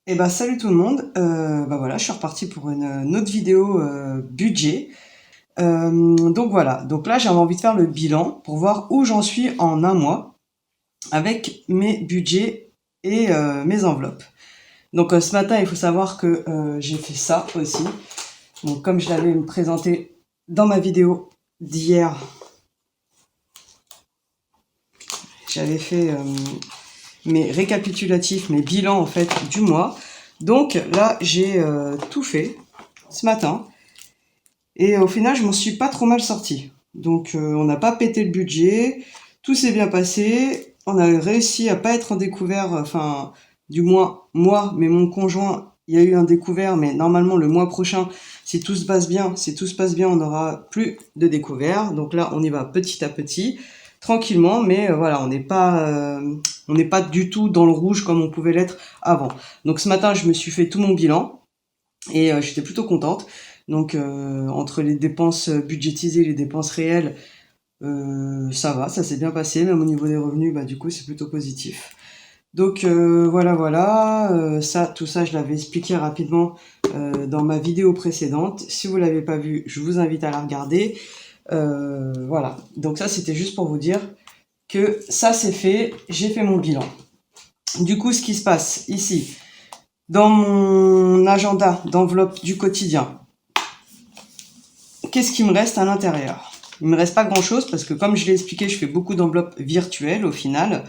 Et bah salut tout le monde, bah voilà, je suis repartie pour une autre vidéo budget. Donc voilà, donc là j'avais envie de faire le bilan pour voir où j'en suis en un mois avec mes budgets et mes enveloppes. Donc ce matin, il faut savoir que j'ai fait ça aussi. Donc comme je l'avais présenté dans ma vidéo d'hier, j'avais fait mes récapitulatifs, mes bilans en fait du mois. Donc là j'ai tout fait ce matin. Et au final, je m'en suis pas trop mal sorti. Donc, on n'a pas pété le budget, tout s'est bien passé. On a réussi à pas être en découvert, enfin, du moins moi, mais mon conjoint, il y a eu un découvert, mais normalement le mois prochain, si tout se passe bien, on n'aura plus de découvert. Donc là, on y va petit à petit, tranquillement, mais voilà, on n'est pas du tout dans le rouge comme on pouvait l'être avant. Donc ce matin, je me suis fait tout mon bilan et j'étais plutôt contente. Donc entre les dépenses budgétisées et les dépenses réelles, ça va, ça s'est bien passé. Même au niveau des revenus, bah du coup c'est plutôt positif. Donc voilà, tout ça je l'avais expliqué rapidement dans ma vidéo précédente. Si vous l'avez pas vue, je vous invite à la regarder. Voilà, donc ça c'était juste pour vous dire que ça c'est fait, j'ai fait mon bilan. Du coup, ce qui se passe ici, dans mon agenda d'enveloppe du quotidien, qu'est-ce qui me reste à l'intérieur? Il me reste pas grand-chose parce que comme je l'ai expliqué, je fais beaucoup d'enveloppes virtuelles au final.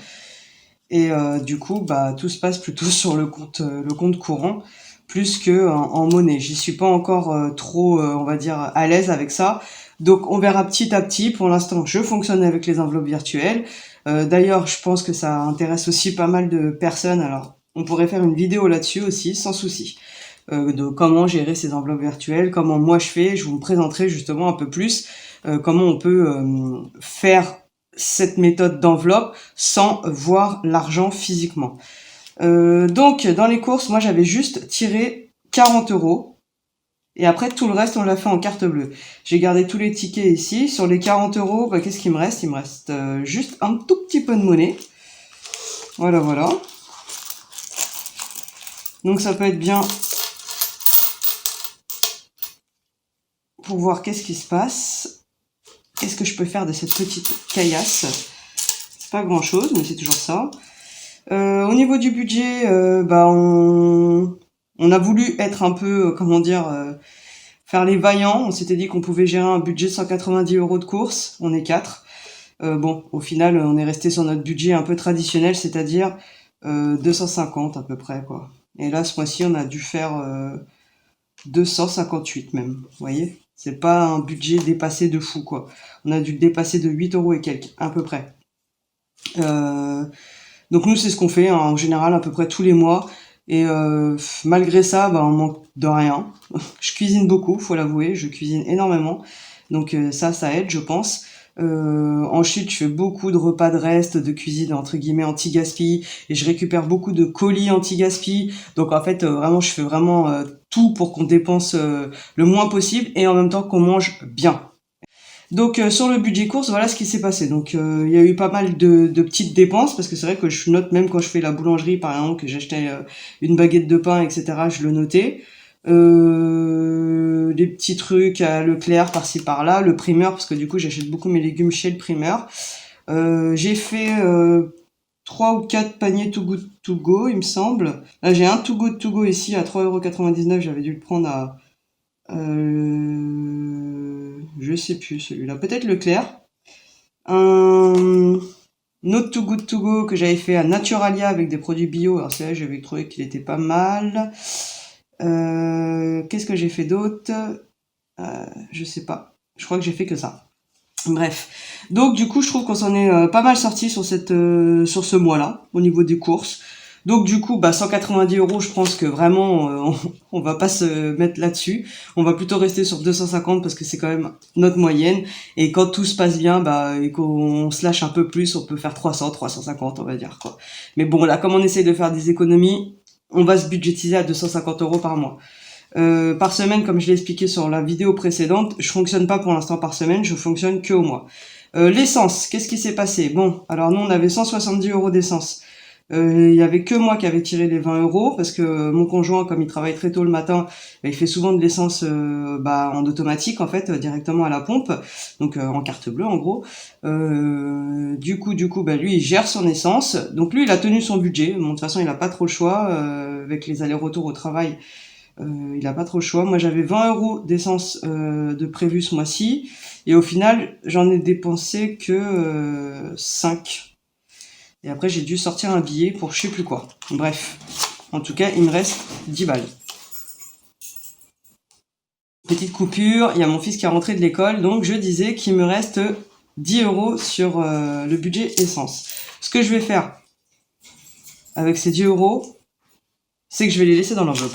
Et du coup, bah, tout se passe plutôt sur le compte courant plus que en monnaie. J'y suis pas encore trop, on va dire, à l'aise avec ça. Donc on verra petit à petit. Pour l'instant, je fonctionne avec les enveloppes virtuelles. D'ailleurs, je pense que ça intéresse aussi pas mal de personnes. Alors, on pourrait faire une vidéo là-dessus aussi, sans souci. De comment gérer ces enveloppes virtuelles, comment moi je fais. Je vous présenterai justement un peu plus comment on peut faire cette méthode d'enveloppe sans voir l'argent physiquement. Donc dans les courses, moi j'avais juste tiré 40 € et après tout le reste on l'a fait en carte bleue. J'ai gardé tous les tickets ici. Sur les 40 €, bah, qu'est-ce qu'il me reste? Il me reste juste un tout petit peu de monnaie. Voilà. Donc ça peut être bien pour voir qu'est-ce qui se passe. Qu'est-ce que je peux faire de cette petite caillasse? C'est pas grand chose, mais c'est toujours ça. Au niveau du budget, bah on a voulu être un peu, comment dire, faire les vaillants. On s'était dit qu'on pouvait gérer un budget de 190 € de course. On est quatre. Bon, au final, on est resté sur notre budget un peu traditionnel, c'est-à-dire 250 à peu près, quoi. Et là, ce mois-ci, on a dû faire 258 même. Vous voyez? C'est pas un budget dépassé de fou, quoi. On a dû le dépasser de 8 € et quelques, à peu près. Donc nous, c'est ce qu'on fait hein, en général à peu près tous les mois. Et malgré ça, bah, on manque de rien. Je cuisine beaucoup, faut l'avouer, je cuisine énormément. Donc ça aide, je pense. Ensuite, je fais beaucoup de repas de reste, de cuisine entre guillemets anti-gaspi, et je récupère beaucoup de colis anti-gaspi. Donc en fait, vraiment, je fais vraiment tout pour qu'on dépense le moins possible et en même temps qu'on mange bien. Donc sur le budget course, voilà ce qui s'est passé. Donc il y a eu pas mal de petites dépenses parce que c'est vrai que je note même quand je fais la boulangerie par exemple que j'achetais une baguette de pain etc. Je le notais. Des petits trucs à Leclerc par-ci par-là, le primeur parce que du coup j'achète beaucoup mes légumes chez le primeur. J'ai fait 3 ou 4 paniers Too Good To Go il me semble. Là j'ai un Too Good To Go ici à 3,99 €, j'avais dû le prendre à je sais plus celui-là. Peut-être Leclerc. Un autre Too Good To Go que j'avais fait à Naturalia avec des produits bio. Alors c'est là j'avais trouvé qu'il était pas mal. Qu'est-ce que j'ai fait d'autre? Je sais pas. Je crois que j'ai fait que ça. Bref. Donc du coup je trouve qu'on s'en est pas mal sorti sur sur ce mois-là au niveau des courses. Donc du coup, bah 190 €, je pense que vraiment on va pas se mettre là-dessus. On va plutôt rester sur 250 parce que c'est quand même notre moyenne. Et quand tout se passe bien, bah et qu'on se lâche un peu plus, on peut faire 300, 350, on va dire quoi. Mais bon là, comme on essaye de faire des économies, on va se budgétiser à 250 € par mois. Par semaine, comme je l'ai expliqué sur la vidéo précédente, je fonctionne pas pour l'instant par semaine, je fonctionne que au mois. L'essence, qu'est-ce qui s'est passé? Bon, alors nous on avait 170 € d'essence. Il y avait que moi qui avait tiré les 20 euros parce que mon conjoint, comme il travaille très tôt le matin, il fait souvent de l'essence en automatique en fait, directement à la pompe, donc en carte bleue en gros. Du coup, lui, il gère son essence. Donc lui, il a tenu son budget. Bon, de toute façon, il a pas trop le choix avec les allers-retours au travail. Il a pas trop le choix. Moi, j'avais 20 euros d'essence de prévu ce mois-ci. Et au final, j'en ai dépensé que 5. Et après, j'ai dû sortir un billet pour je sais plus quoi. Bref. En tout cas, il me reste 10 balles. Petite coupure. Il y a mon fils qui est rentré de l'école. Donc, je disais qu'il me reste 10 euros sur le budget essence. Ce que je vais faire avec ces 10 euros, c'est que je vais les laisser dans l'enveloppe.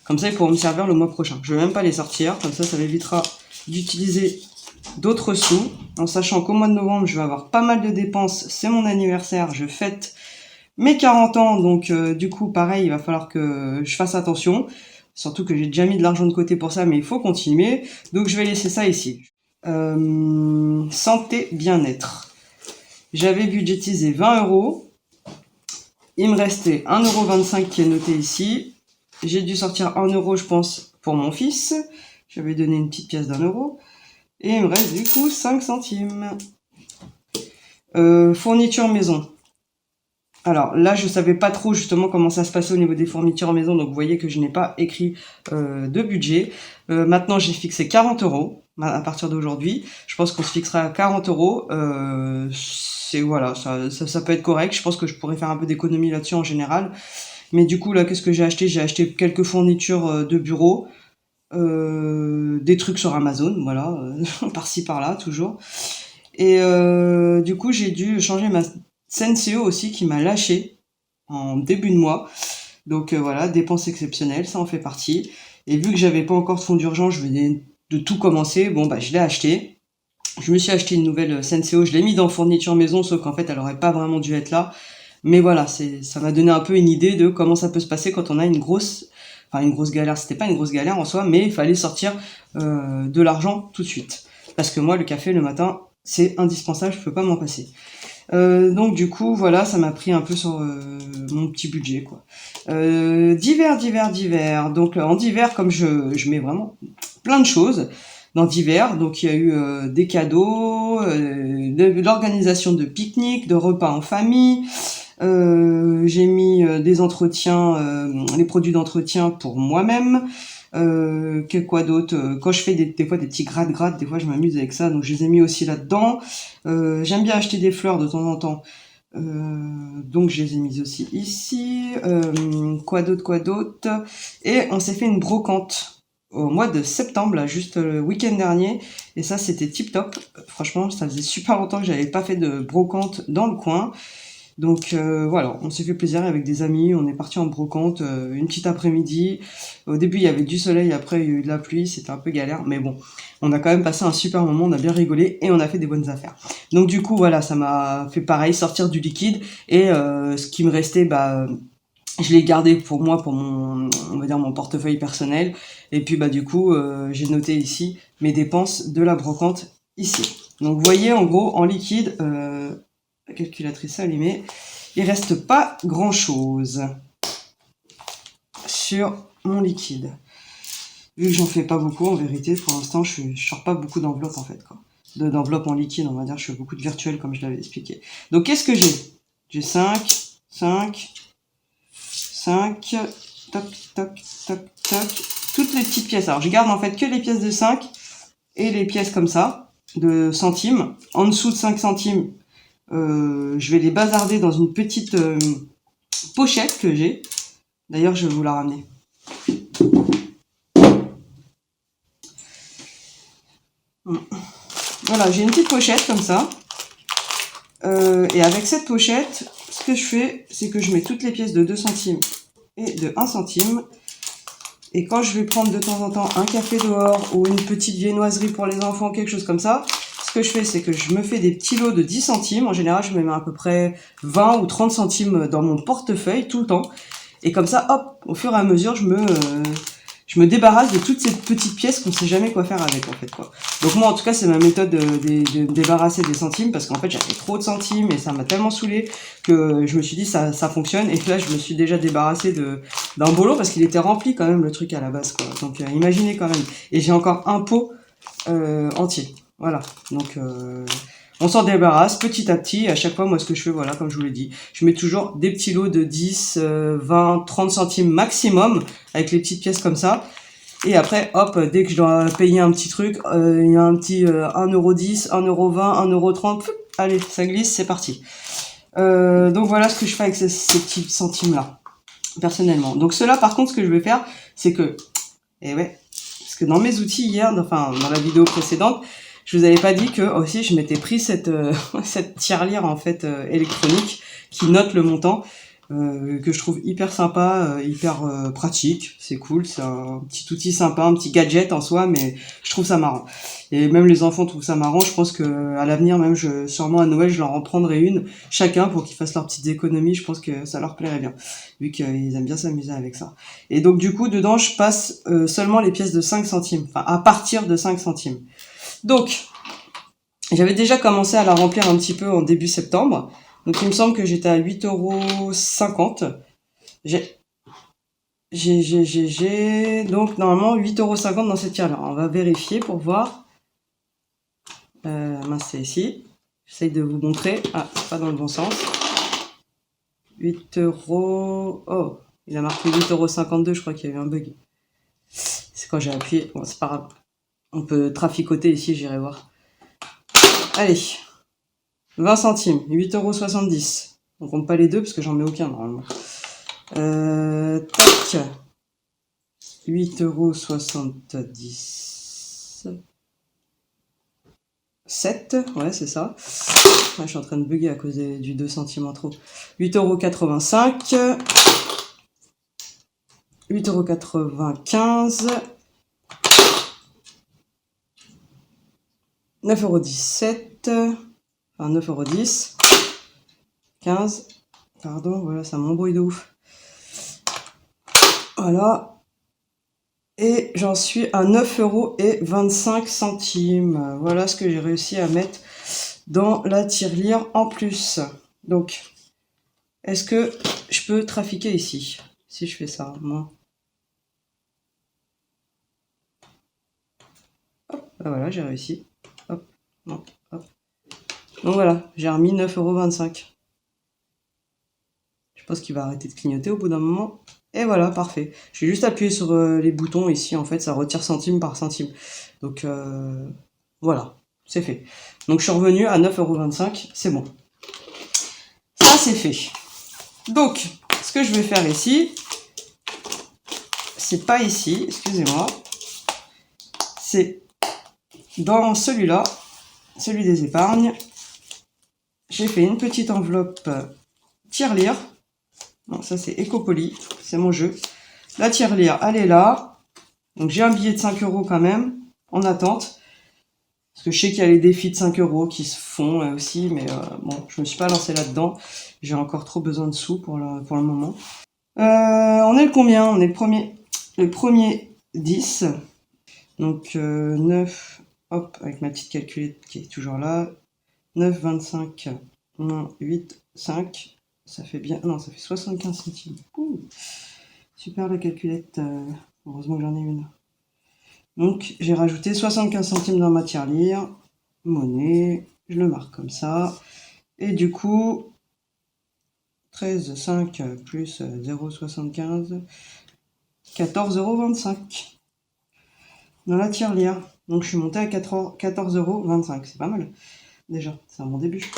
Comme ça, ils pourront me servir le mois prochain. Je ne vais même pas les sortir. Comme ça m'évitera d'utiliser d'autres sous. En sachant qu'au mois de novembre, je vais avoir pas mal de dépenses. C'est mon anniversaire. Je fête mes 40 ans. Donc, du coup, pareil, il va falloir que je fasse attention. Surtout que j'ai déjà mis de l'argent de côté pour ça, mais il faut continuer. Donc, je vais laisser ça ici. Santé, bien-être. J'avais budgétisé 20 euros. Il me restait 1,25 € qui est noté ici. J'ai dû sortir 1 euro, je pense, pour mon fils. J'avais donné une petite pièce d'1 euro. Et il me reste du coup 5 centimes. Fourniture maison. Alors là, je savais pas trop justement comment ça se passait au niveau des fournitures maison. Donc vous voyez que je n'ai pas écrit de budget. Maintenant, j'ai fixé 40 euros à partir d'aujourd'hui. Je pense qu'on se fixera à 40 euros. C'est voilà, ça peut être correct. Je pense que je pourrais faire un peu d'économie là-dessus en général. Mais du coup, là, qu'est-ce que j'ai acheté? J'ai acheté quelques fournitures de bureau, des trucs sur Amazon, voilà, par-ci par-là, toujours. Et du coup, j'ai dû changer ma Senseo aussi, qui m'a lâché en début de mois. Donc voilà, dépenses exceptionnelles, ça en fait partie. Et vu que j'avais pas encore de fonds d'urgence, je venais de tout commencer, bon bah je l'ai acheté. Je me suis acheté une nouvelle Senseo, je l'ai mis dans fourniture maison, sauf qu'en fait elle aurait pas vraiment dû être là. Mais voilà, ça m'a donné un peu une idée de comment ça peut se passer quand on a une grosse galère. C'était pas une grosse galère en soi, mais il fallait sortir de l'argent tout de suite. Parce que moi, le café le matin, c'est indispensable, je peux pas m'en passer. Donc du coup, voilà, ça m'a pris un peu sur mon petit budget, quoi. Divers. Donc en divers, comme je mets vraiment plein de choses dans divers, donc il y a eu des cadeaux, de l'organisation de pique-niques, de repas en famille. J'ai mis des entretiens, les produits d'entretien pour moi-même. Quoi d'autre? Quand je fais des fois des petits gratte-gratte, des fois je m'amuse avec ça, donc je les ai mis aussi là-dedans. J'aime bien acheter des fleurs de temps en temps, donc je les ai mises aussi ici. Quoi d'autre? Et on s'est fait une brocante au mois de septembre, là, juste le week-end dernier, et ça c'était tip top. Franchement, ça faisait super longtemps que j'avais pas fait de brocante dans le coin. Donc voilà, on s'est fait plaisir avec des amis, on est parti en brocante une petite après-midi. Au début il y avait du soleil, après il y a eu de la pluie, c'était un peu galère, mais bon, on a quand même passé un super moment, on a bien rigolé et on a fait des bonnes affaires. Donc du coup voilà, ça m'a fait pareil, sortir du liquide, et ce qui me restait, je l'ai gardé pour moi, pour on va dire mon portefeuille personnel, et puis du coup j'ai noté ici mes dépenses de la brocante ici. Donc vous voyez en gros en liquide, la calculatrice allumée, il reste pas grand chose sur mon liquide. Vu que j'en fais pas beaucoup en vérité, pour l'instant je sors pas beaucoup d'enveloppes en fait, quoi. D'enveloppes en liquide, on va dire, je fais beaucoup de virtuel comme je l'avais expliqué. Donc qu'est-ce que j'ai? J'ai 5, toc, toc, toc, toc, toutes les petites pièces. Alors je garde en fait que les pièces de 5 et les pièces comme ça, de centimes. En dessous de 5 centimes, je vais les bazarder dans une petite pochette que j'ai. D'ailleurs, je vais vous la ramener. Voilà, j'ai une petite pochette comme ça. Et avec cette pochette, ce que je fais, c'est que je mets toutes les pièces de 2 centimes et de 1 centime. Et quand je vais prendre de temps en temps un café dehors ou une petite viennoiserie pour les enfants, quelque chose comme ça, ce que je fais, c'est que je me fais des petits lots de 10 centimes. En général, je me mets à peu près 20 ou 30 centimes dans mon portefeuille tout le temps. Et comme ça, hop, au fur et à mesure, je je me débarrasse de toutes ces petites pièces qu'on sait jamais quoi faire avec, en fait, quoi. Donc moi, en tout cas, c'est ma méthode de me débarrasser des centimes, parce qu'en fait, j'avais trop de centimes et ça m'a tellement saoulé que je me suis dit ça fonctionne. Et là, je me suis déjà débarrassé d'un bolo parce qu'il était rempli quand même le truc à la base, quoi. Donc imaginez quand même. Et j'ai encore un pot entier. Voilà. Donc on s'en débarrasse petit à petit. À chaque fois, moi, ce que je fais, voilà, comme je vous l'ai dit, je mets toujours des petits lots de 10, 20, 30 centimes maximum, avec les petites pièces comme ça. Et après, hop, dès que je dois payer un petit truc, il y a un petit 1,10 €, 1,20 €, 1,30 €, allez, ça glisse, c'est parti. Donc voilà ce que je fais avec ces petits centimes-là, personnellement. Donc cela, par contre, ce que je vais faire, c'est que, et ouais, parce que dans mes outils hier, enfin dans la vidéo précédente, je vous avais pas dit que aussi je m'étais pris cette cette tirelire en fait électronique qui note le montant, que je trouve hyper sympa, hyper pratique. C'est cool, c'est un petit outil sympa, un petit gadget en soi, mais je trouve ça marrant. Et même les enfants trouvent ça marrant. Je pense que à l'avenir, même sûrement à Noël, je leur en prendrai une chacun pour qu'ils fassent leurs petites économies. Je pense que ça leur plairait bien, vu qu'ils aiment bien s'amuser avec ça. Et donc du coup, dedans, je passe seulement les pièces de 5 centimes, enfin à partir de 5 centimes. Donc, j'avais déjà commencé à la remplir un petit peu en début septembre. Donc, il me semble que j'étais à 8,50 €. Donc, normalement, 8,50 € dans cette tirelire. On va vérifier pour voir. Mince, c'est ici. J'essaye de vous montrer. Ah, c'est pas dans le bon sens. 8 €. Oh, il a marqué 8,52 €. Je crois qu'il y a eu un bug. C'est quand j'ai appuyé. Bon, c'est pas grave. On peut traficoter ici, j'irai voir. Allez, 20 centimes, 8,70 €. On compte pas les deux parce que j'en mets aucun normalement. Tac, 8,70 €. 7, ouais, c'est ça. Ouais, je suis en train de bugger à cause du 2 centimes en trop. 8,85 €. 8,95 €. 9,17 €. Enfin, 9,10 €. 15. Pardon, voilà, ça m'embrouille de ouf. Voilà. Et j'en suis à 9,25 €. Voilà ce que j'ai réussi à mettre dans la tirelire en plus. Donc, est-ce que je peux trafiquer ici? Si je fais ça, moi. Hop, ben voilà, j'ai réussi. Hop, non, hop. Donc voilà, j'ai remis 9,25 €. Je pense qu'il va arrêter de clignoter au bout d'un moment. Et voilà, parfait. J'ai juste appuyé sur les boutons ici, en fait, ça retire centime par centime. Donc voilà, c'est fait. Donc je suis revenu à 9,25 €, c'est bon. Ça, c'est fait. Donc, ce que je vais faire ici, c'est pas ici, excusez-moi, c'est dans celui-là, celui des épargnes. J'ai fait une petite enveloppe tirelire. Bon, ça c'est Ecopoly, c'est mon jeu. La tirelire, elle est là. Donc j'ai un billet de 5 € quand même, en attente. Parce que je sais qu'il y a les défis de 5 € qui se font aussi, mais bon, je me suis pas lancé là-dedans. J'ai encore trop besoin de sous pour le moment. On est le combien? On est le premier 10. Donc 9, hop, avec ma petite calculette qui est toujours là. 9, 25, moins 8, 5. Ça fait bien, non, ça fait 75 centimes. Ouh, super la calculette, heureusement que j'en ai une. Donc j'ai rajouté 75 centimes dans ma tirelire, monnaie, je le marque comme ça. Et du coup, 13,5 plus 0,75, 14,25 € dans la tirelire. Donc je suis monté à 14,25 €, c'est pas mal déjà, c'est un bon début.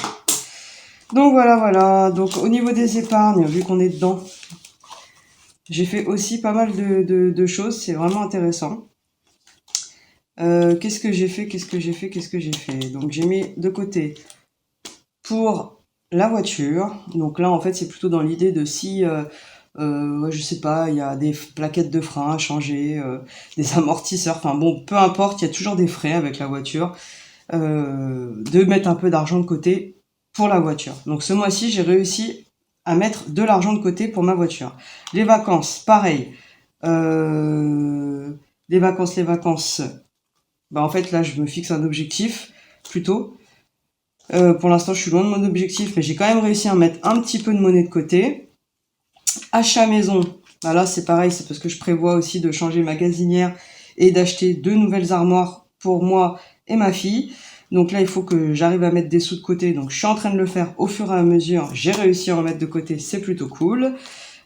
Donc voilà, donc au niveau des épargnes, vu qu'on est dedans, j'ai fait aussi pas mal de choses, c'est vraiment intéressant. Qu'est-ce que j'ai fait? Donc j'ai mis de côté pour la voiture. Donc là en fait c'est plutôt dans l'idée de si, je sais pas, il y a des plaquettes de frein à changer, des amortisseurs, enfin bon, peu importe, il y a toujours des frais avec la voiture, de mettre un peu d'argent de côté pour la voiture. Donc ce mois-ci, j'ai réussi à mettre de l'argent de côté pour ma voiture. Les vacances, pareil. Les vacances. Bah en fait là je me fixe un objectif plutôt. Pour l'instant je suis loin de mon objectif, mais j'ai quand même réussi à mettre un petit peu de monnaie de côté. Achat maison, bah là c'est pareil, c'est parce que je prévois aussi de changer ma gazinière et d'acheter 2 nouvelles armoires pour moi et ma fille. Donc là il faut que j'arrive à mettre des sous de côté, donc je suis en train de le faire au fur et à mesure. J'ai réussi à en mettre de côté, c'est plutôt cool.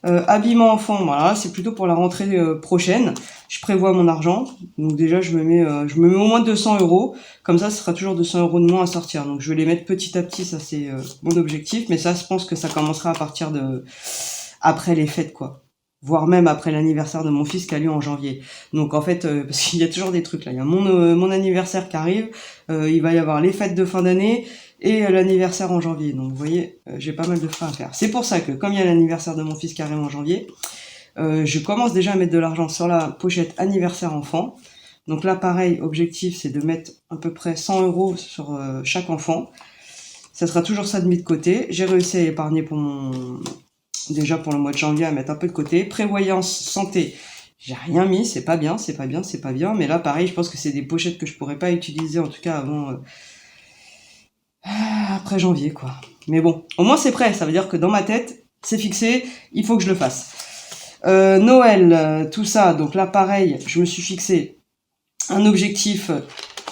Habillement enfant, voilà, c'est plutôt pour la rentrée prochaine. Je prévois mon argent, donc déjà je me mets au moins 200 euros. Comme ça, ce sera toujours 200 euros de moins à sortir. Donc je vais les mettre petit à petit, ça c'est mon objectif. Mais ça, je pense que ça commencera à partir de après les fêtes, quoi. Voire même après l'anniversaire de mon fils qui a lieu en janvier. Donc en fait, parce qu'il y a toujours des trucs là. Il y a mon anniversaire qui arrive, il va y avoir les fêtes de fin d'année et l'anniversaire en janvier. Donc vous voyez, j'ai pas mal de frais à faire. C'est pour ça que comme il y a l'anniversaire de mon fils qui arrive en janvier, je commence déjà à mettre de l'argent sur la pochette anniversaire enfant. Donc là pareil, objectif c'est de mettre à peu près 100 euros sur chaque enfant. Ça sera toujours ça de mis de côté. J'ai réussi à épargner déjà pour le mois de janvier à mettre un peu de côté. Prévoyance, santé, j'ai rien mis, c'est pas bien. Mais là, pareil, je pense que c'est des pochettes que je pourrais pas utiliser, en tout cas avant, après janvier, quoi. Mais bon, au moins c'est prêt, ça veut dire que dans ma tête, c'est fixé, il faut que je le fasse. Noël, tout ça, donc là, pareil, je me suis fixé un objectif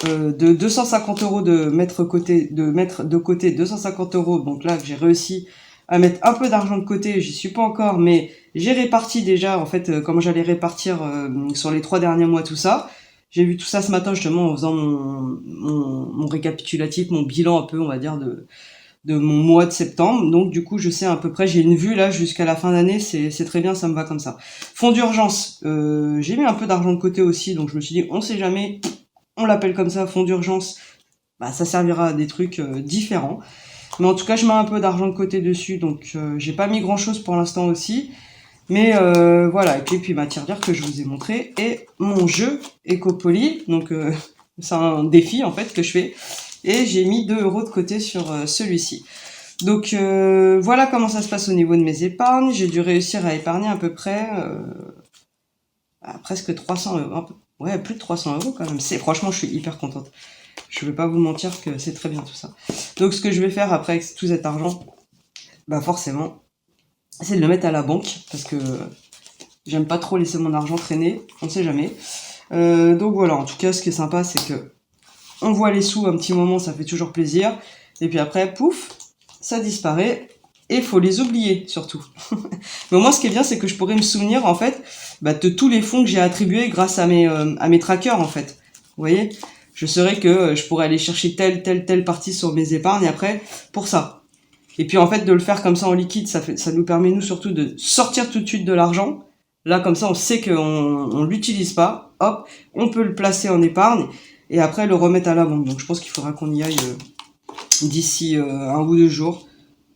de 250 euros de mettre de côté 250 euros, donc là, que j'ai réussi à mettre un peu d'argent de côté, j'y suis pas encore, mais j'ai réparti déjà, en fait, comment j'allais répartir sur les 3 derniers mois, tout ça. J'ai vu tout ça ce matin, justement, en faisant mon récapitulatif, mon bilan un peu, on va dire, de mon mois de septembre. Donc, du coup, je sais à peu près, j'ai une vue, là, jusqu'à la fin d'année, c'est très bien, ça me va comme ça. Fonds d'urgence, j'ai mis un peu d'argent de côté aussi, donc je me suis dit, on sait jamais, on l'appelle comme ça, fonds d'urgence, bah, ça servira à des trucs différents. Mais en tout cas, je mets un peu d'argent de côté dessus, donc j'ai pas mis grand-chose pour l'instant aussi. Mais voilà, et puis ma tirelire que je vous ai montré, et mon jeu Ecopoly, donc c'est un défi en fait que je fais, et j'ai mis 2 euros de côté sur celui-ci. Donc voilà comment ça se passe au niveau de mes épargnes. J'ai dû réussir à épargner à peu près à presque 300 euros, ouais, plus de 300 euros quand même. Franchement, je suis hyper contente. Je vais pas vous mentir que c'est très bien tout ça. Donc ce que je vais faire après avec tout cet argent, bah forcément, c'est de le mettre à la banque, parce que j'aime pas trop laisser mon argent traîner, on sait jamais. Donc voilà, en tout cas ce qui est sympa c'est que on voit les sous un petit moment, ça fait toujours plaisir, et puis après, pouf, ça disparaît, et faut les oublier surtout. Mais au moins ce qui est bien c'est que je pourrais me souvenir en fait de tous les fonds que j'ai attribués grâce à mes trackers en fait. Vous voyez, je saurais que je pourrais aller chercher telle partie sur mes épargnes après pour ça. Et puis en fait de le faire comme ça en liquide, ça nous permet nous surtout de sortir tout de suite de l'argent. Là comme ça on sait qu'on l'utilise pas, hop, on peut le placer en épargne et après le remettre à la banque. Donc je pense qu'il faudra qu'on y aille d'ici 1 ou 2 jours.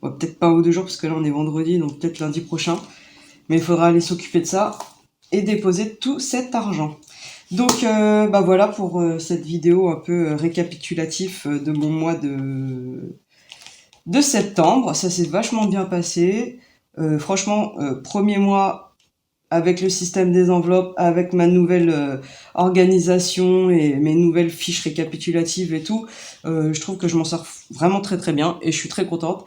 Ouais, peut-être pas 1 ou 2 jours parce que là on est vendredi, donc peut-être lundi prochain. Mais il faudra aller s'occuper de ça et déposer tout cet argent. Donc voilà pour cette vidéo un peu récapitulatif de mon mois de septembre. Ça s'est vachement bien passé. Franchement, premier mois avec le système des enveloppes, avec ma nouvelle organisation et mes nouvelles fiches récapitulatives et tout, je trouve que je m'en sors vraiment très très bien et je suis très contente.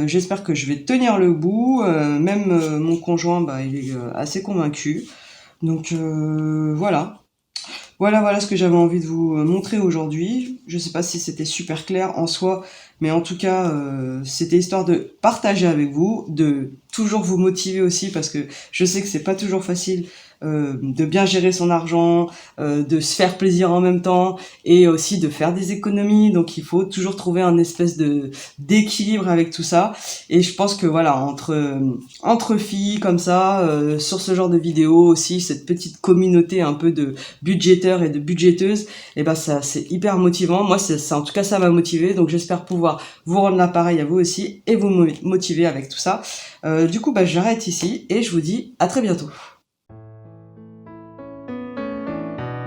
J'espère que je vais tenir le bout. Même mon conjoint, il est assez convaincu. Donc voilà. Voilà ce que j'avais envie de vous montrer aujourd'hui. Je sais pas si c'était super clair en soi, mais en tout cas, c'était histoire de partager avec vous, de toujours vous motiver aussi, parce que je sais que c'est pas toujours facile de bien gérer son argent, de se faire plaisir en même temps, et aussi de faire des économies. Donc il faut toujours trouver un espèce d'équilibre avec tout ça. Et je pense que voilà, entre filles comme ça, sur ce genre de vidéos aussi, cette petite communauté un peu de budgéteurs et de budgéteuses, et ça c'est hyper motivant. Moi ça en tout cas ça m'a motivé, donc j'espère pouvoir vous rendre l'appareil à vous aussi et vous motiver avec tout ça. Du coup j'arrête ici et je vous dis à très bientôt.